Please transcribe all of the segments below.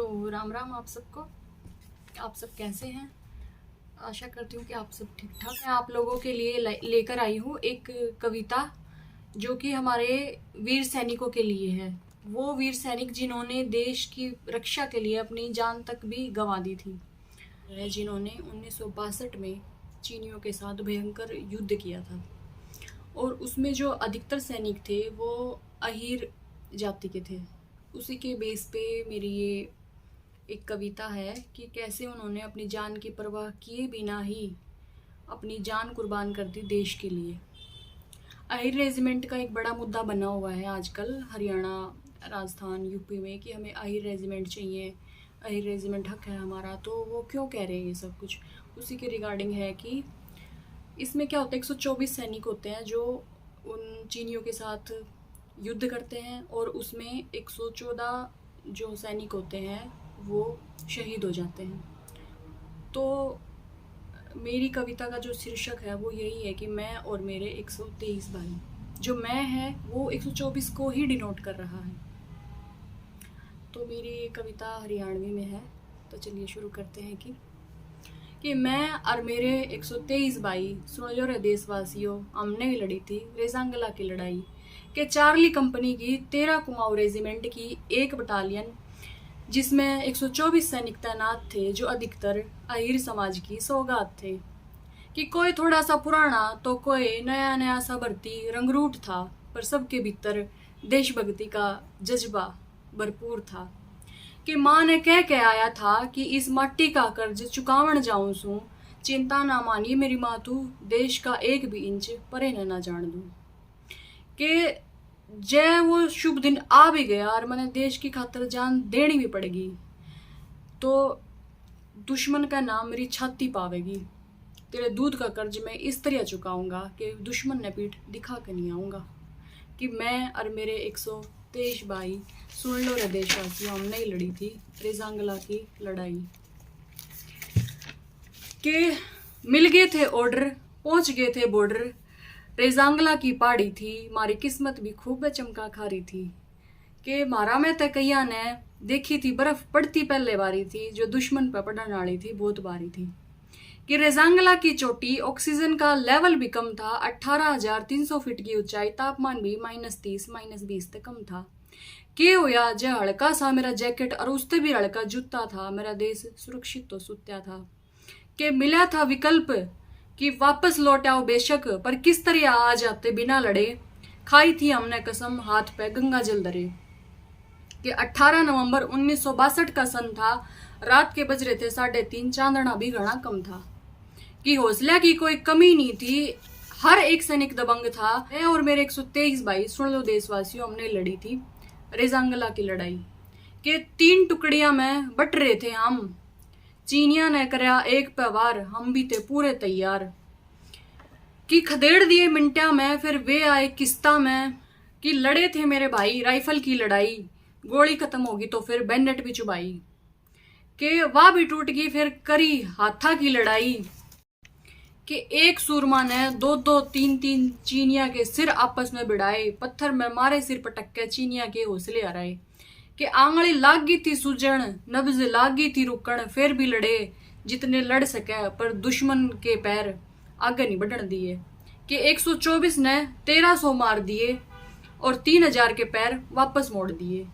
तो राम राम आप सबको। आप सब कैसे हैं? आशा करती हूँ कि आप सब ठीक ठाक हैं। आप लोगों के लिए लेकर आई हूँ एक कविता जो कि हमारे वीर सैनिकों के लिए है। वो वीर सैनिक जिन्होंने देश की रक्षा के लिए अपनी जान तक भी गंवा दी थी, जिन्होंने 1962 में चीनियों के साथ भयंकर युद्ध किया था। और उसमें जो अधिकतर सैनिक थे वो अहीर जाति के थे। उसी के बेस पे मेरी ये एक कविता है कि कैसे उन्होंने अपनी जान की परवाह किए बिना ही अपनी जान कुर्बान कर दी देश के लिए। अहीर रेजिमेंट का एक बड़ा मुद्दा बना हुआ है आजकल हरियाणा, राजस्थान, यूपी में कि हमें अहीर रेजिमेंट चाहिए, अहीर रेजिमेंट हक है हमारा। तो वो क्यों कह रहे हैं ये सब कुछ, उसी के रिगार्डिंग है कि इसमें क्या होता है। 124 सैनिक होते हैं जो उन चीनियों के साथ युद्ध करते हैं और उसमें 114 जो सैनिक होते हैं वो शहीद हो जाते हैं। तो मेरी कविता का जो शीर्षक है वो यही है कि मैं और मेरे 123 भाई। जो मैं है वो 124 को ही डिनोट कर रहा है। तो मेरी ये कविता हरियाणवी में है। तो चलिए शुरू करते हैं कि मैं और मेरे 123 भाई, सुन लो रे देशवासियों, हमने भी लड़ी थी रेजांगला की लड़ाई। कि चार्ली कंपनी की 13 कुमाऊं रेजिमेंट की एक बटालियन, जिसमें 124 सैनिक तैनात थे जो अधिकतर अहीर समाज की सौगात थे। कि कोई थोड़ा सा पुराना तो कोई नया नया सा भर्ती रंगरूट था, पर सबके भीतर देशभक्ति का जज्बा भरपूर था। कि माँ ने कह के आया था कि इस माटी का कर्ज चुकावन जाऊं सू, चिंता ना मानी मेरी माँ तू, देश का एक भी इंच परे न जान दूं। कि जय वो शुभ दिन आ भी गया और मैंने देश की खातिर जान देनी भी पड़ेगी, तो दुश्मन का नाम मेरी छाती पावेगी। तेरे दूध का कर्ज मैं इस तरह चुकाऊंगा कि दुश्मन ने पीठ दिखा के नहीं आऊंगा। कि मैं और मेरे 123 भाई, सुन लो रे देशवासियों, हमने ही लड़ी थी रेजांगला की लड़ाई। के मिल गए थे ऑर्डर, पहुंच गए थे बॉर्डर, रेजांगला की पहाड़ी थी, मारी किस्मत भी खूब चमका खारी थी। के मारा में तकैया ने देखी थी बर्फ पड़ती पहले बारी थी, जो दुश्मन पर पड़ने वाली थी बहुत बारी थी। कि रेजांगला की चोटी ऑक्सीजन का लेवल भी कम था, 18,300 फीट की ऊंचाई, तापमान भी -30 -20 तक कम था। के होया जे हल्का सा मेरा जैकेट और उससे भी हल्का जूता था, मेरा देश सुरक्षित तो सुत्या था। के मिला था विकल्प कि वापस लौट आओ बेशक, पर किस तरह आ जाते बिना लड़े, खाई थी हमने कसम हाथ पे गंगा जल दरे। कि 18 नवंबर 1962 का सन था, रात के बज रहे थे 3:30, चांदना भी घना कम था। कि हौसला की कोई कमी नहीं थी, हर एक सैनिक दबंग था। मैं और मेरे 123 भाई, सुन लो देशवासियों, हमने लड़ी थी रेजांगला की लड़ाई। के 3 टुकड़ियां में बट रहे थे हम, चीनिया ने करया एक पे वार, हम भी थे पूरे तैयार। कि खदेड़ दिए मिनटा में फिर वे आए किस्ता में, कि लड़े थे मेरे भाई राइफल की लड़ाई, गोली खत्म होगी तो फिर बैनेट भी चुबाई। के वाह भी टूट गई फिर करी हाथा की लड़ाई। कि एक सूरमा ने 2-2 3-3 चीनिया के सिर आपस में भिड़ाए, पत्थर में मारे सिर पटक के चीनिया के हौसले हराए। कि आंगली लाग गई थी सूजन, नब्ज लाग गई थी रुकण, फिर भी लड़े जितने लड़ सके, पर दुश्मन के पैर आगे नहीं बढ़न दिए। कि 124 ने 1300 मार दिए और 3000 के पैर वापस मोड़ दिए।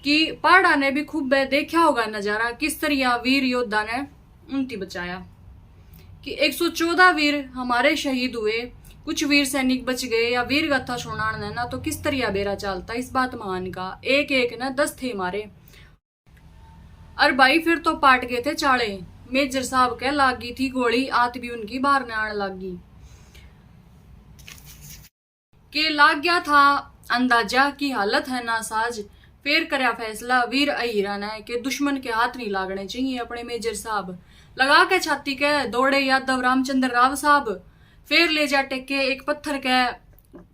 कि पहाड़ा ने भी खूब देखा होगा नजारा, किस तरह वीर योद्धा ने उनती बचाया। कि 114 वीर हमारे शहीद हुए, कुछ वीर सैनिक बच गए, या वीर गाथा सुनाने ना तो किस तरह बेरा चलता इस बात महान का, एक एक न 10 थे मारे। और भाई फिर तो पाट गए थे चाले, मेजर साहब के लागी थी गोली, आत भी उनकी बाहर न आने लागी। के लाग गया था अंदाजा की हालत है नासाज, फिर करया फैसला वीर अहीरा ने कि दुश्मन के हाथ नहीं लागने चाहिए अपने मेजर साहब। लगा के छाती के दौड़े यादव रामचंद्र राव साहब, फिर ले जा टेके एक पत्थर के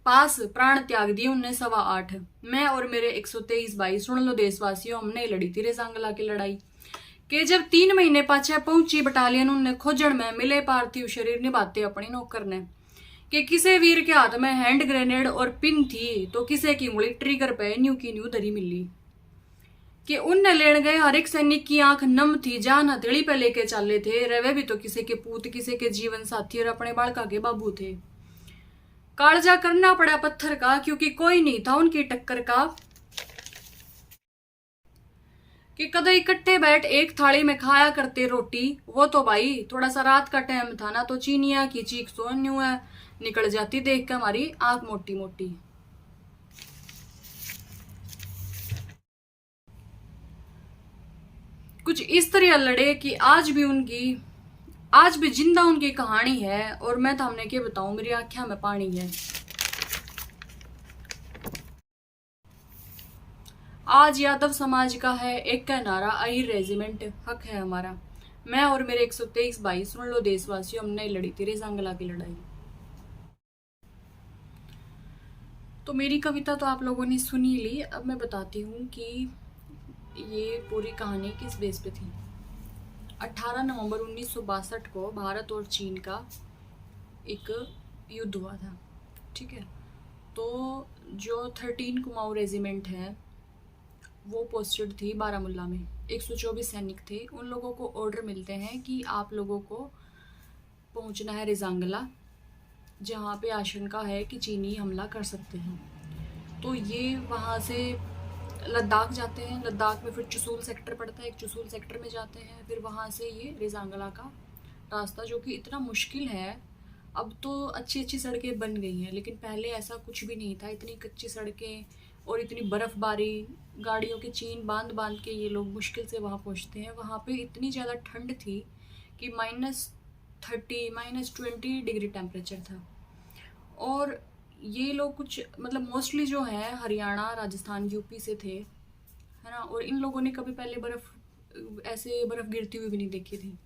पास, प्राण त्याग दिए उनने 8:15। मैं और मेरे 123 भाई, सुन लो देशवासियों, हमने लड़ी थी रेजांगला की लड़ाई। कि जब 3 महीने पाछे पहुंची बटालियन, उनने खोजण में मिले पार्थिव शरीर निभाते अपनी नौकर ने। कि किसे वीर के हाथ में हैंड ग्रेनेड और पिन थी, तो किसे की उंगली ट्रिगर पे न्यू की न्यू धरी मिली। कि उनने लेन गए हर एक सैनिक की आंख नम थी, जान हथेली पे लेके चले थे। रवे भी तो किसी के पूत, किसी के जीवन साथी और अपने बालका के बाबू थे। कालजा करना पड़ा पत्थर का, क्योंकि कोई नहीं था उनकी टक्कर का। कि कदे इकट्ठे बैठ एक थाली में खाया करते रोटी। वो तो भाई थोड़ा सा रात का टाइम था ना, तो चीनिया की चीख तो न्यू है निकल जाती देख के हमारी आंख मोटी मोटी। कुछ इस तरह लड़े कि आज भी जिंदा उनकी कहानी है। और मैं थामने के बताऊं, मेरी आंखों में पानी है। आज यादव समाज का है एक का नारा, अहिर रेजिमेंट हक है हमारा। मैं और मेरे 123 भाई, सुन लो देशवासियों, हमने लड़ी थी रेजांगला की लड़ाई। तो मेरी कविता तो आप लोगों ने सुनी ली। अब मैं बताती हूँ कि ये पूरी कहानी किस बेस पे थी। 18 नवंबर 1962 को भारत और चीन का एक युद्ध हुआ था, ठीक है। तो जो 13 कुमाऊं रेजिमेंट है वो पोस्टेड थी बारामूला में। 124 सैनिक थे। उन लोगों को ऑर्डर मिलते हैं कि आप लोगों को पहुंचना है रेजांगला, जहाँ पे आशंका है कि चीनी हमला कर सकते हैं। तो ये वहाँ से लद्दाख जाते हैं। लद्दाख में फिर चुसूल सेक्टर पड़ता है, एक चुसूल सेक्टर में जाते हैं। फिर वहाँ से ये रेजांगला का रास्ता, जो कि इतना मुश्किल है। अब तो अच्छी अच्छी सड़कें बन गई हैं, लेकिन पहले ऐसा कुछ भी नहीं था। इतनी कच्ची सड़कें और इतनी बर्फ़बारी, गाड़ियों के चीन बांध बांध के ये लोग मुश्किल से वहाँ पहुँचते हैं। वहाँ पे इतनी ज़्यादा ठंड थी कि -30 -20 डिग्री टेम्परेचर था। और ये लोग कुछ मतलब मोस्टली जो है हरियाणा, राजस्थान, यूपी से थे, है ना। और इन लोगों ने कभी पहले ऐसे बर्फ़ गिरती हुई भी नहीं देखी थी।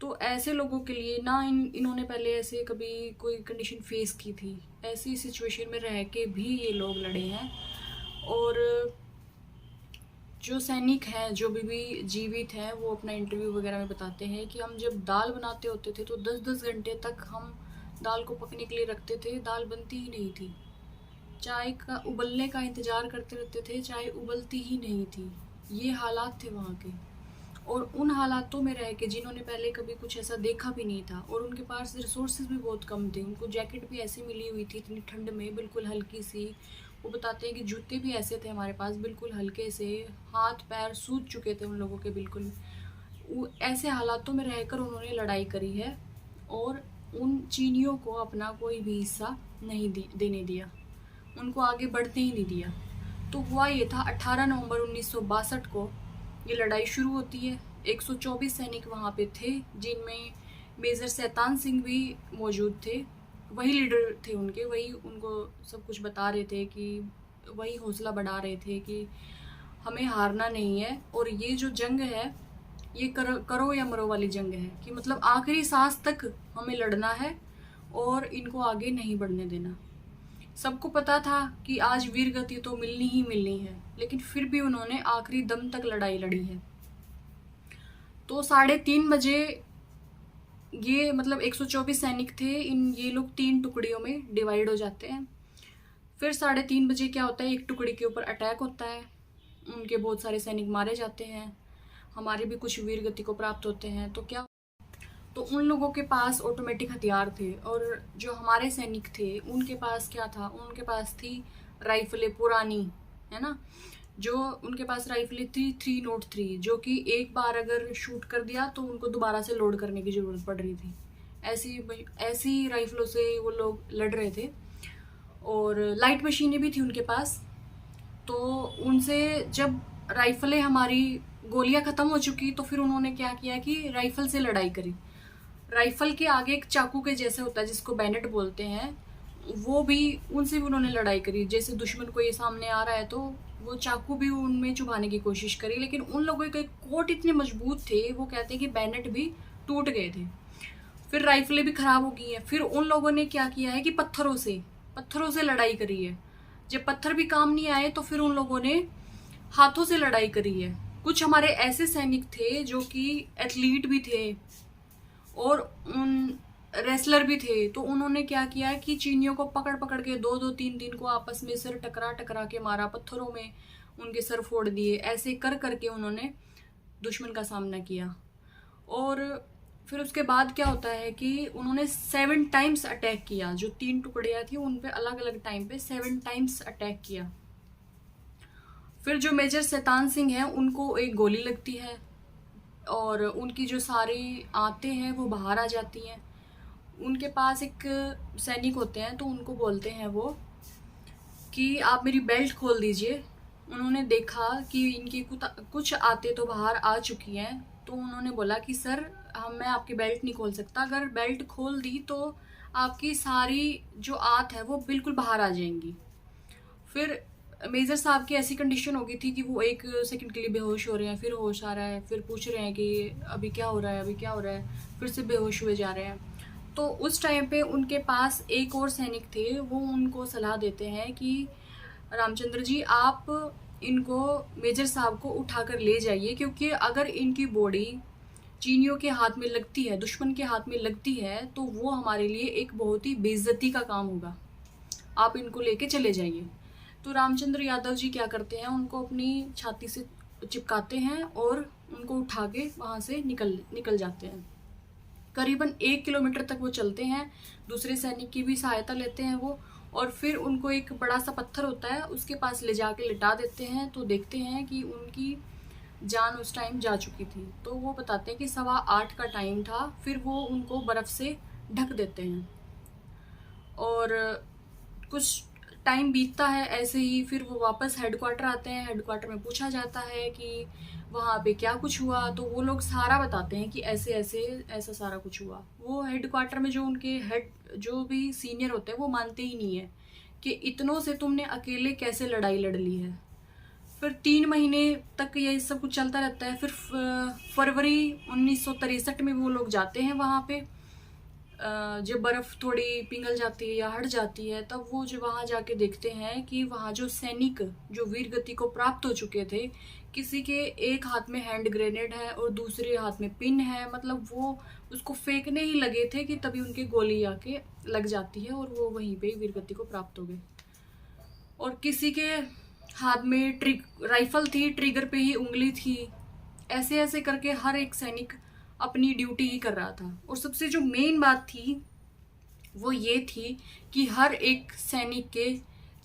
तो ऐसे लोगों के लिए ना इन्होंने पहले ऐसे कभी कोई कंडीशन फेस की थी। ऐसी सिचुएशन में रह के भी ये लोग लड़े हैं। और जो सैनिक हैं, जो भी जीवित हैं, वो अपना इंटरव्यू वगैरह में बताते हैं कि हम जब दाल बनाते होते थे तो 10-10 घंटे तक हम दाल को पकने के लिए रखते थे, दाल बनती ही नहीं थी। चाय का उबलने का इंतज़ार करते रहते थे, चाय उबलती ही नहीं थी। ये हालात थे वहाँ के। और उन हालातों में रह के जिन्होंने पहले कभी कुछ ऐसा देखा भी नहीं था, और उनके पास रिसोर्सेज भी बहुत कम थे। उनको जैकेट भी ऐसी मिली हुई थी इतनी ठंड में, बिल्कुल हल्की सी। वो बताते हैं कि जूते भी ऐसे थे हमारे पास, बिल्कुल हल्के से। हाथ पैर सूज चुके थे उन लोगों के बिल्कुल। ऐसे हालातों में रहकर उन्होंने लड़ाई करी है, और उन चीनियों को अपना कोई भी हिस्सा नहीं देने दिया, उनको आगे बढ़ते ही नहीं दिया। तो हुआ ये था, 18 नवंबर 1962 को ये लड़ाई शुरू होती है। 124 सैनिक वहाँ पे थे, जिनमें मेजर शैतान सिंह भी मौजूद थे। वही लीडर थे उनके, वही उनको सब कुछ बता रहे थे, कि वही हौसला बढ़ा रहे थे कि हमें हारना नहीं है। और ये जो जंग है, ये करो या मरो वाली जंग है, कि मतलब आखिरी सांस तक हमें लड़ना है और इनको आगे नहीं बढ़ने देना। सबको पता था कि आज वीर गति तो मिलनी ही मिलनी है, लेकिन फिर भी उन्होंने आखिरी दम तक लड़ाई लड़ी है। तो 3:30 बजे ये मतलब 124 सैनिक थे, ये लोग 3 टुकड़ियों में डिवाइड हो जाते हैं। फिर 3:30 बजे क्या होता है, एक टुकड़ी के ऊपर अटैक होता है, उनके बहुत सारे सैनिक मारे जाते हैं, हमारे भी कुछ वीर गति को प्राप्त होते हैं। तो उन लोगों के पास ऑटोमेटिक हथियार थे, और जो हमारे सैनिक थे उनके पास क्या था, उनके पास थी राइफलें पुरानी, है ना। जो उनके पास राइफलें थी 303, जो कि एक बार अगर शूट कर दिया तो उनको दोबारा से लोड करने की ज़रूरत पड़ रही थी। ऐसी राइफलों से वो लोग लड़ रहे थे। और लाइट मशीनें भी थी उनके पास। तो उनसे जब राइफलें हमारी गोलियां ख़त्म हो चुकी, तो फिर उन्होंने क्या किया कि राइफल से लड़ाई करी। राइफल के आगे एक चाकू के जैसे होता है जिसको बैनेट बोलते हैं, वो भी उनसे भी उन्होंने लड़ाई करी। जैसे दुश्मन को ये सामने आ रहा है तो वो चाकू भी उनमें चुभाने की कोशिश करी, लेकिन उन लोगों के कोट इतने मजबूत थे, वो कहते हैं कि बैनेट भी टूट गए थे। फिर राइफलें भी खराब हो गई हैं। फिर उन लोगों ने क्या किया है कि पत्थरों से लड़ाई करी है। जब पत्थर भी काम नहीं आए तो फिर उन लोगों ने हाथों से लड़ाई करी है। कुछ हमारे ऐसे सैनिक थे जो कि एथलीट भी थे और उन रेसलर भी थे। तो उन्होंने क्या किया कि चीनियों को पकड़ पकड़ के 2-2 3 दिन को आपस में सिर टकरा टकरा के मारा, पत्थरों में उनके सर फोड़ दिए। ऐसे कर करके उन्होंने दुश्मन का सामना किया। और फिर उसके बाद क्या होता है कि उन्होंने 7 टाइम्स अटैक किया। जो 3 टुकड़ियाँ थी उन पे अलग अलग टाइम पे 7 टाइम्स अटैक किया। फिर जो मेजर शैतान सिंह हैं उनको एक गोली लगती है और उनकी जो सारी आंतें हैं वो बाहर आ जाती हैं। उनके पास एक सैनिक होते हैं तो उनको बोलते हैं वो कि आप मेरी बेल्ट खोल दीजिए। उन्होंने देखा कि इनकी कुछ आते तो बाहर आ चुकी हैं, तो उन्होंने बोला कि सर मैं आपकी बेल्ट नहीं खोल सकता, अगर बेल्ट खोल दी तो आपकी सारी जो आंत है वो बिल्कुल बाहर आ जाएंगी। फिर मेजर साहब की ऐसी कंडीशन हो गई थी कि वो 1 सेकंड के लिए बेहोश हो रहे हैं, फिर होश आ रहा है, फिर पूछ रहे हैं कि अभी क्या हो रहा है, अभी क्या हो रहा है, फिर से बेहोश हुए जा रहे हैं। तो उस टाइम पे उनके पास एक और सैनिक थे, वो उनको सलाह देते हैं कि रामचंद्र जी आप इनको मेजर साहब को उठाकर ले जाइए, क्योंकि अगर इनकी बॉडी चीनियों के हाथ में लगती है, दुश्मन के हाथ में लगती है, तो वो हमारे लिए एक बहुत ही बेइज्जती का काम होगा, आप इनको लेके चले जाइए। तो रामचंद्र यादव जी क्या करते हैं, उनको अपनी छाती से चिपकाते हैं और उनको उठा के वहाँ से निकल जाते हैं। करीबन 1 किलोमीटर तक वो चलते हैं, दूसरे सैनिक की भी सहायता लेते हैं वो, और फिर उनको एक बड़ा सा पत्थर होता है उसके पास ले जाके लिटा देते हैं। तो देखते हैं कि उनकी जान उस टाइम जा चुकी थी। तो वो बताते हैं कि 8:15 का टाइम था। फिर वो उनको बर्फ़ से ढक देते हैं और कुछ टाइम बीतता है ऐसे ही। फिर वो वापस हेडक्वार्टर आते हैं। हेडक्वार्टर में पूछा जाता है कि वहाँ पे क्या कुछ हुआ, तो वो लोग सारा बताते हैं कि ऐसे ऐसे ऐसा सारा कुछ हुआ। वो हेडक्वार्टर में जो उनके हेड जो भी सीनियर होते हैं वो मानते ही नहीं है कि इतनों से तुमने अकेले कैसे लड़ाई लड़ ली है। फिर 3 महीने तक ये सब कुछ चलता रहता है। फिर फरवरी 1963 में वो लोग जाते हैं वहाँ पे। जब बर्फ़ थोड़ी पिघल जाती है या हट जाती है, तब वो जो वहाँ जाके देखते हैं कि वहाँ जो सैनिक जो वीर गति को प्राप्त हो चुके थे, किसी के एक हाथ में हैंड ग्रेनेड है और दूसरे हाथ में पिन है। मतलब वो उसको फेंकने ही लगे थे कि तभी उनके गोली आके लग जाती है और वो वहीं पे वीर गति को प्राप्त हो गए। और किसी के हाथ में राइफल थी, ट्रिगर पे ही उंगली थी। ऐसे ऐसे करके हर एक सैनिक अपनी ड्यूटी ही कर रहा था। और सबसे जो मेन बात थी वो ये थी कि हर एक सैनिक के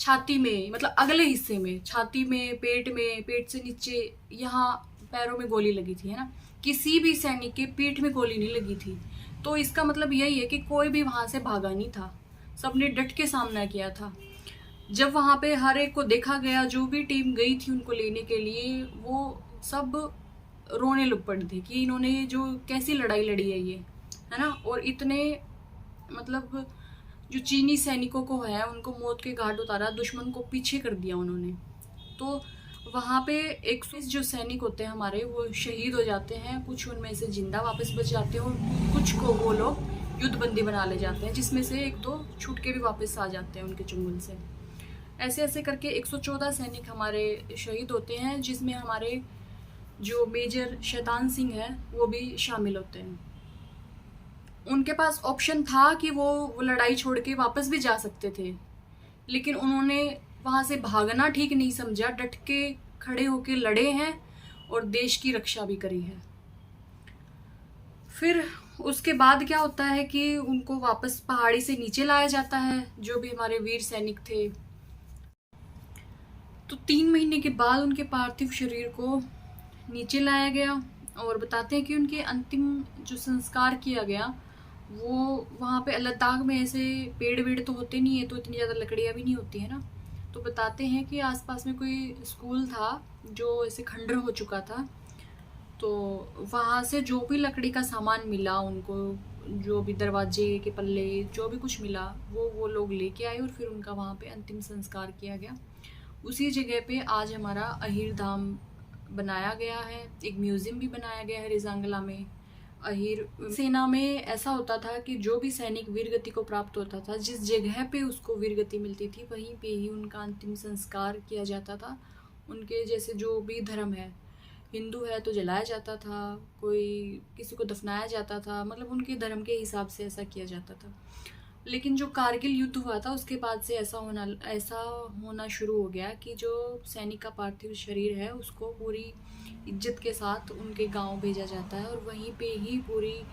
छाती में, मतलब अगले हिस्से में, छाती में, पेट से नीचे, यहाँ पैरों में गोली लगी थी, है ना। किसी भी सैनिक के पीठ में गोली नहीं लगी थी। तो इसका मतलब यही है कि कोई भी वहाँ से भागा नहीं था, सबने डट के सामना किया था। जब वहाँ पे हर एक को देखा गया, जो भी टीम गई थी उनको लेने के लिए, वो सब रोने लग पड़े थे कि इन्होंने जो कैसी लड़ाई लड़ी है ये, है ना। और इतने मतलब जो चीनी सैनिकों को है उनको मौत के घाट उतारा, दुश्मन को पीछे कर दिया उन्होंने। तो वहाँ पे 120 जो सैनिक होते हैं हमारे, वो शहीद हो जाते हैं। कुछ उनमें से जिंदा वापस बच जाते हैं और कुछ को वो लोग युद्धबंदी बना ले जाते हैं, जिसमें से 1-2 छूट के भी वापस आ जाते हैं उनके चुंगल से। ऐसे ऐसे करके 114 सैनिक हमारे शहीद होते हैं, जिसमें हमारे जो मेजर शैतान सिंह है वो भी शामिल होते हैं। उनके पास ऑप्शन था कि वो लड़ाई छोड़ के वापस भी जा सकते थे, लेकिन उन्होंने वहाँ से भागना ठीक नहीं समझा, डट के खड़े होके लड़े हैं और देश की रक्षा भी करी है। फिर उसके बाद क्या होता है कि उनको वापस पहाड़ी से नीचे लाया जाता है, जो भी हमारे वीर सैनिक थे। तो 3 महीने के बाद उनके पार्थिव शरीर को नीचे लाया गया और बताते हैं कि उनके अंतिम जो संस्कार किया गया वो वहाँ पे लद्दाख में ऐसे पेड़ वेड़ तो होते नहीं है, तो इतनी ज़्यादा लकड़ियाँ भी नहीं होती है ना। तो बताते हैं कि आसपास में कोई स्कूल था जो ऐसे खंडर हो चुका था, तो वहाँ से जो भी लकड़ी का सामान मिला उनको, जो भी दरवाजे के पल्ले जो भी कुछ मिला, वो लोग लेके आए और फिर उनका वहाँ पे अंतिम संस्कार किया गया। उसी जगह पे आज हमारा अहिर धाम बनाया गया है, एक म्यूज़ियम भी बनाया गया है रिजांगला में। अहिर सेना में ऐसा होता था कि जो भी सैनिक वीरगति को प्राप्त होता था, जिस जगह पे उसको वीरगति मिलती थी वहीं पे ही उनका अंतिम संस्कार किया जाता था। उनके जैसे जो भी धर्म है, हिंदू है तो जलाया जाता था, कोई किसी को दफनाया जाता था, मतलब उनके धर्म के हिसाब से ऐसा किया जाता था। लेकिन जो कारगिल युद्ध हुआ था उसके बाद से ऐसा होना शुरू हो गया कि जो सैनिक का पार्थिव शरीर है उसको पूरी इज्जत के साथ उनके गांव भेजा जाता है और वहीं पे ही पूरी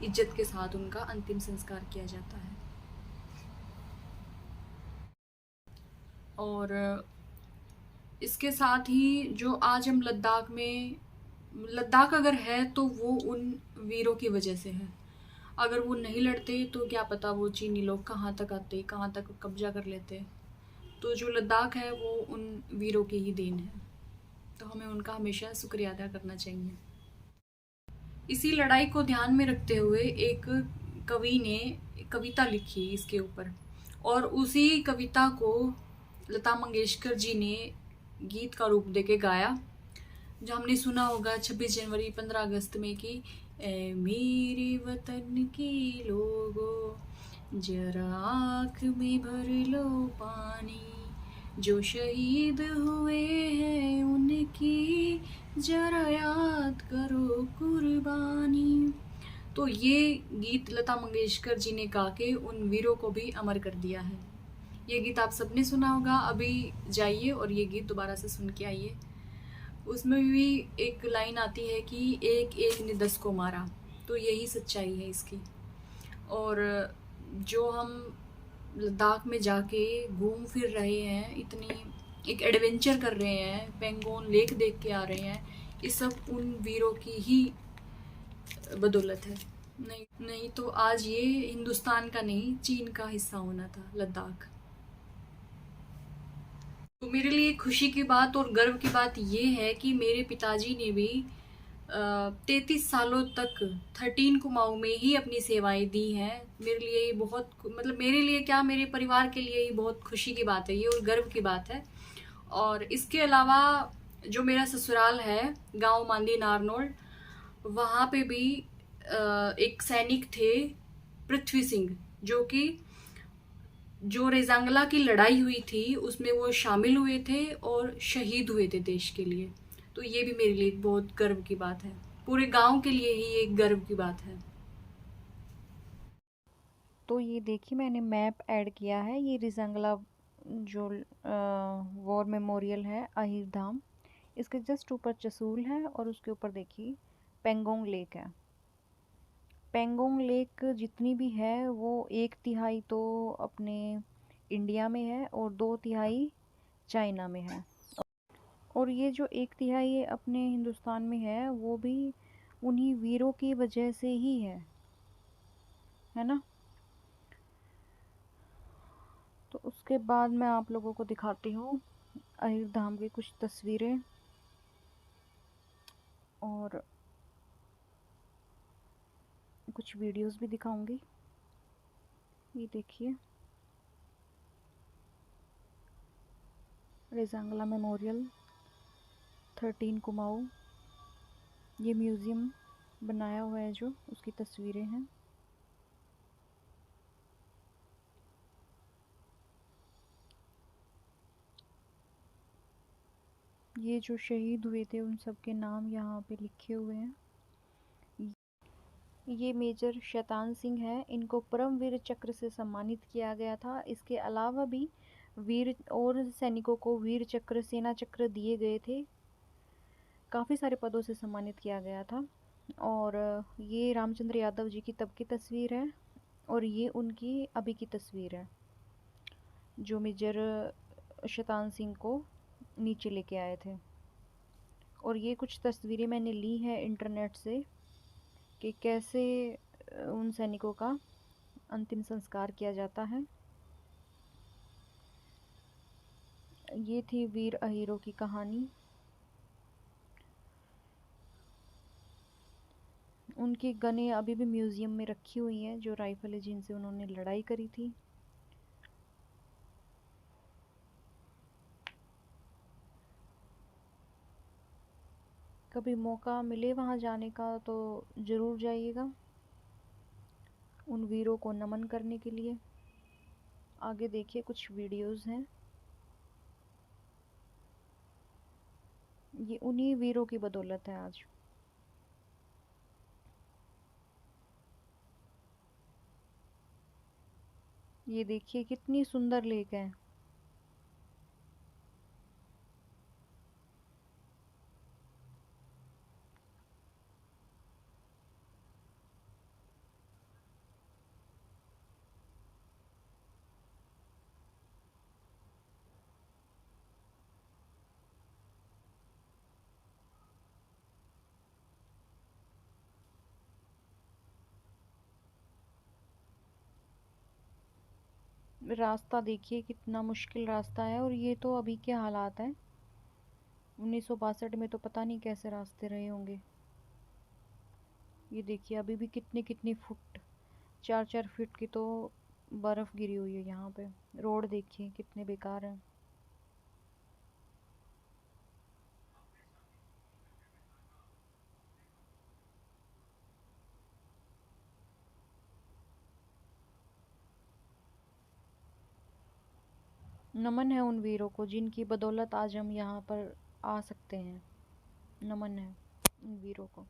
इज्जत के साथ उनका अंतिम संस्कार किया जाता है। और इसके साथ ही जो आज हम लद्दाख अगर है तो वो उन वीरों की वजह से है। अगर वो नहीं लड़ते तो क्या पता वो चीनी लोग कहाँ तक आते, कहाँ तक कब्जा कर लेते। तो जो लद्दाख है वो उन वीरों की ही देन है, तो हमें उनका हमेशा शुक्रिया अदा करना चाहिए। इसी लड़ाई को ध्यान में रखते हुए एक कवि ने कविता लिखी इसके ऊपर, और उसी कविता को लता मंगेशकर जी ने गीत का रूप देके गाया, जो हमने सुना होगा 26 जनवरी 15 अगस्त में कि ए मेरे वतन के लोगों जरा आँख में भर लो पानी, जो शहीद हुए हैं उनकी जरा याद करो कुर्बानी। तो ये गीत लता मंगेशकर जी ने गा के उन वीरों को भी अमर कर दिया है। ये गीत आप सबने सुना होगा, अभी जाइए और ये गीत दोबारा से सुन के आइए। उसमें भी एक लाइन आती है कि एक एक ने 10 को मारा, तो यही सच्चाई है इसकी। और जो हम लद्दाख में जाके घूम फिर रहे हैं, इतनी एक एडवेंचर कर रहे हैं, पेंगोंग लेक देख के आ रहे हैं, ये सब उन वीरों की ही बदौलत है। नहीं नहीं तो आज ये हिंदुस्तान का नहीं, चीन का हिस्सा होना था लद्दाख। तो मेरे लिए खुशी की बात और गर्व की बात ये है कि मेरे पिताजी ने भी 33 सालों तक 13 कुमाऊं में ही अपनी सेवाएं दी हैं। मेरे लिए ये बहुत, मतलब मेरे लिए क्या, मेरे परिवार के लिए ही बहुत खुशी की बात है ये और गर्व की बात है। और इसके अलावा जो मेरा ससुराल है गांव मांदी नारनौल, वहाँ पे भी एक सैनिक थे पृथ्वी सिंह, जो कि जो रेजांगला की लड़ाई हुई थी उसमें वो शामिल हुए थे और शहीद हुए थे देश के लिए। तो ये भी मेरे लिए एक बहुत गर्व की बात है, पूरे गांव के लिए ही एक गर्व की बात है। तो ये देखिए मैंने मैप ऐड किया है, ये रिजंगला जो वॉर मेमोरियल है अहिर धाम, इसके जस्ट ऊपर चसूल है और उसके ऊपर देखिए पेंगोंग लेक है। पेंगोंग लेक जितनी भी है वो 1/3 तो अपने इंडिया में है और 2/3 चाइना में है। और ये जो 1/3 अपने हिंदुस्तान में है वो भी उन्हीं वीरों की वजह से ही है ना। तो उसके बाद मैं आप लोगों को दिखाती हूँ अहिर धाम की कुछ तस्वीरें और कुछ वीडियोस भी दिखाऊंगी। ये देखिए रेजांगला मेमोरियल 13 कुमाऊं, ये म्यूज़ियम बनाया हुआ है जो उसकी तस्वीरें हैं। ये जो शहीद हुए थे उन सब के नाम यहाँ पे लिखे हुए हैं। ये मेजर शैतान सिंह है, इनको परमवीर चक्र से सम्मानित किया गया था। इसके अलावा भी वीर और सैनिकों को वीर चक्र, सेना चक्र दिए गए थे, काफ़ी सारे पदों से सम्मानित किया गया था। और ये रामचंद्र यादव जी की तब की तस्वीर है और ये उनकी अभी की तस्वीर है जो मेजर शैतान सिंह को नीचे लेके आए थे। और ये कुछ तस्वीरें मैंने ली हैं इंटरनेट से कि कैसे उन सैनिकों का अंतिम संस्कार किया जाता है। ये थी वीर अहीरों की कहानी। उनकी गनें अभी भी म्यूज़ियम में रखी हुई हैं, जो राइफल है जिनसे उन्होंने लड़ाई करी थी। कभी मौका मिले वहाँ जाने का तो ज़रूर जाइएगा, उन वीरों को नमन करने के लिए। आगे देखिए कुछ वीडियोस हैं, ये उन्हीं वीरों की बदौलत है आज। ये देखिए कितनी सुंदर लेक है। रास्ता देखिए कितना मुश्किल रास्ता है, और ये तो अभी के हालात हैं। 1962 में तो पता नहीं कैसे रास्ते रहे होंगे। ये देखिए अभी भी कितने कितने फुट, 4-4 फीट की तो बर्फ गिरी हुई है यहाँ पे। रोड देखिए कितने बेकार हैं। नमन है उन वीरों को जिनकी बदौलत आज हम यहाँ पर आ सकते हैं। नमन है उन वीरों को।